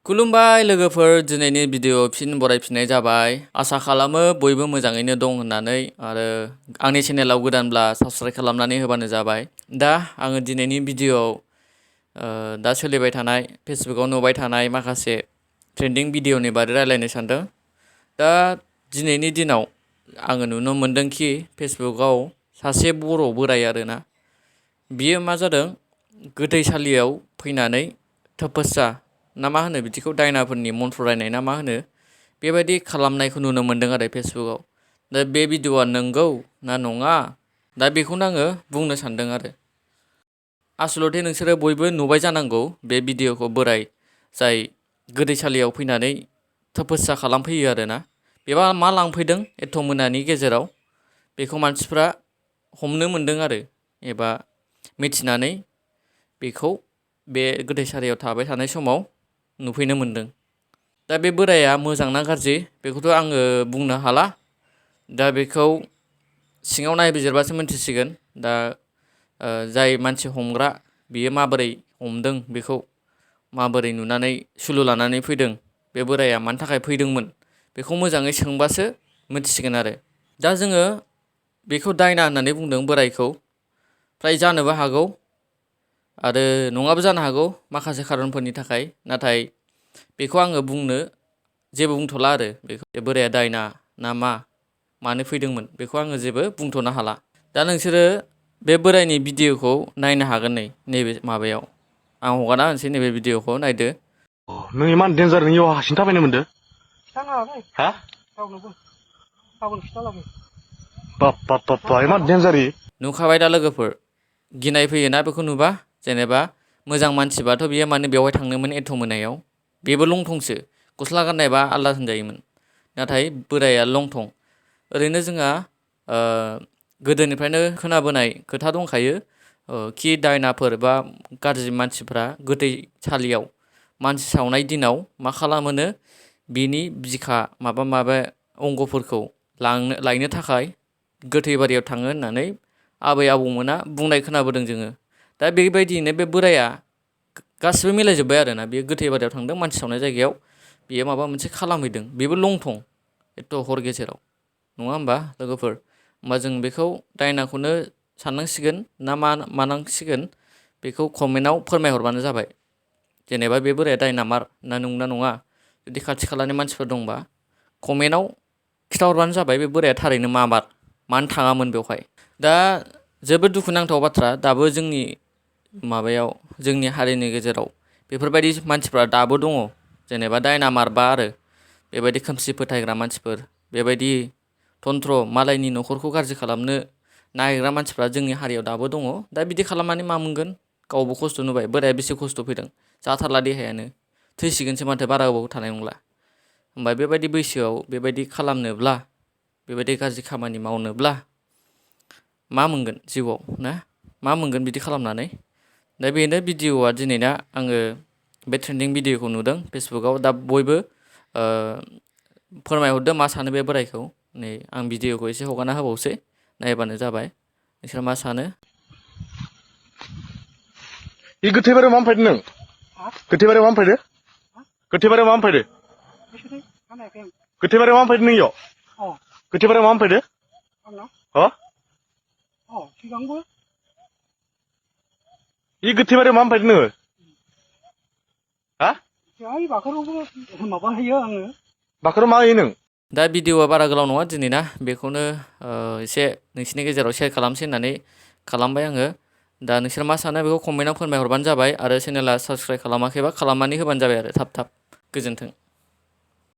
खुलुमबाय लोगोफोर, दिनैनि भिडिअ फिन बरायफिननाय जाबाय। आसा खालामो बयबो मोजाङैनो दं होननानै, आरो आंनि चेनेलाव गोदानब्ला साबस्क्राइब खालामनानै होबानो जाबाय। दा आङो दिनैनि भिडिअआव दा सोलिबाय थानाय फेसबुकाव नुबाय थानाय माखासे ट्रेन्डिं भिडिअनि बारै रायज्लायनो सानदों। दा दिनैनि दिनाव आङो नुनो मोनदोंखि फेसबुकाव सासे बर' बोराय आरोना, बियो मा जादों, गोथैसालियाव फैनानै तपस्या ना मा होनो बिदिखौ, दायनाफोरनि मन्त्र रायनाय ना मा होनो, बेबायदि खालामनायखौ नुनो मोन्दों आरो फेसबुकाव। दा बे भिडिअआ नंगौ ना नङा, दा बेखौनो आङो बुंनो सानदों आरो। आसलथे नोंसोरो बयबो नुबाय जानांगौ बे भिडिअखौ, बोराय जाय गोथैसालियाव फैनानै तपस्या खालामफैयो आरोना। बेबा मा लांफैदों एथ' मोनानि गेजेराव, बेखौ मानसिफ्रा हमनो मोन्दों आरो, एबा मिथिनानै बेखौ बे गोथैसालियाव थाबाय थानाय समाव नुफैनो मोन्दों। दा बे बोराया मोजां ना गाज्रि बेखौथ' आङो बुंनो हाला। दा बेखौ सिङाव नायबिजिरबासो मिन्थिसिगोन। दा जाय मानसि हमग्रा बियो माबोरै हमदों, बेखौ माबोरै नुनानै सुलु लानानै फैदों, बे बोराया मानि थाखाय फैदोंमोन, बेखौ मोजाङै सोंबासो मिथिसिगोन आरो। दा जोङो बेखौ दायना होननानै बुंदों बोरायखौ, फ्राय जानोबो हागौ आरो नङाबो जानो हागौ माखासे खारनफोरनि थाखाय। नाथाय बेखौ आङो बुंनो जेबो बुंथ'ला आरो, बेखौ बोराया दायना ना मा, मानो फैदोंमोन, बेखौ आङो जेबो बुंथ'नो हाला। दा नोंसोरो बे बोरायनि भिडिअखौ नायनो हागोन, नैबे माबायाव आं हगारना होनोसै, नैबे भिडिअखौ नायदो। नों इमान डेन्जार, नों इयाव हारसिं थाबायनो मोनदो? खिथानाङालै हा? रावनोबो गाबोन खिथालाबो। बाप्पा इमान डेन्जार इयो। नुखाबाय दा लोगोफोर, गिनाय फैयोना बेखौ नुबा। जेनेबा मोजां मानसिबाथ' बियो मानो बेवहाय थांनोमोन एथ' मोनायाव, बेबो लंथंसो, गस्ला गाननायबा आलादा होनजायोमोन, नाथाय बोराया लंथं। ओरैनो जोंहा गोदोनिफ्रायनो खोनाबोनाय खोथा दंखायो खि दायनाफोर बा गाज्रि मानसिफ्रा गोथैसालियाव मानसि सावनाय दिनाव मा खालामोनो, बिनि बिखा माबा अंगफोरखौ लायनो थाखाय गोथै बारियाव थाङो होननानै आबै आबौमोना बुंनाय खोनाबोदों जोङो। दा बेबायदियैनो बे बोराया गासिबो मिलायजोब्बाय आरोना, बेयो गोथै बारियाव थांदों, मानसि सावनाय जायगायाव बियो माबा मोनसे खालामहैदों, बेबो लंथं एथ' हर गेजेराव, नङा होमबा लोगोफोर? होमबा जों बेखौ दायनाखौनो साननांसिगोन ना मानांसिगोन, बेखौ कमेन्टआव फोरमायहरबानो जाबाय। जेनेबा बे बोराया दायनामार ना नंगौना नङा, जुदि खाथि खालानि मानसिफोर दंबा कमेन्टआव खिथाहरबानो जाबाय, बे बोराया थारैनो मामार, मानो थाङामोन बेवहाय। दा जोबोद दुखुनांथाव बाथ्रा, दाबो जोंनि माबायाव, जोंनि हारिनि गेजेराव बेफोरबायदि मानसिफ्रा दाबो दङ। जेनेबा दायनामारबा आरो बेबायदि खोमसि फोथायग्रा मानसिफोर, बेबायदि तन्त्र मालायनि न'खरखौ गाज्रि खालामनो नागिरग्रा मानसिफ्रा जोंनि हारियाव दाबो दङ। दा बिदि खालामनानै मा मोनगोन, गावबो खस्थ' नुबाय, बोराया बेसे खस्थ' फैदों, जाथारला देहायानो, थैसिगोनसो माथो, बारा गोबाव थानाय नंला। होमबा बेबायदि बैसोआव बेबायदि खालामनोब्ला, बेबायदि गाज्रि खामानि मावनोब्ला मा मोनगोन जिउआव ना, मा मोनगोन बिदि खालामनानै? दा बेनो भिडिअआ दिनैना, आङो बे ट्रेन्डिं भिडिअखौ नुदों फेसबुकाव। दा बयबो फोरमायहरदो मा सानो बे बोरायखौ। नै आं भिडिअखौ एसे हगारना होबावसै, नायबानो जाबाय नोंसोर मा सानो। बे गोथै बारियाव मानो फैदों नों? गोथै बारियाव मानो फैदो? गोथै बारियाव मानो फैदो? गोथै बारियाव मानो फैदो नों इयाव? गोथै बारियाव मानो फैदो? सिगांबो बे गोथै बारियाव मानो फैदो नोङो? हा? बाखरावबो माबा होयो आङो। बाखराव मा होयो नों? दा भिडिअआ बारा गोलाव नङा दिनै ना, बेखौनो एसे नोंसिनि गेजेराव शेयार खालामसै होननानै खालामबाय आङो। दा नोंसोर मा सानो बेखौ कमेन्टआव फोरमायहरबानो जाबाय, आरो चेनेला साबस्क्राइब खालामाखैबा खालामनानै होबानो जाबाय आरो थाब थाब। गोजोन्थों।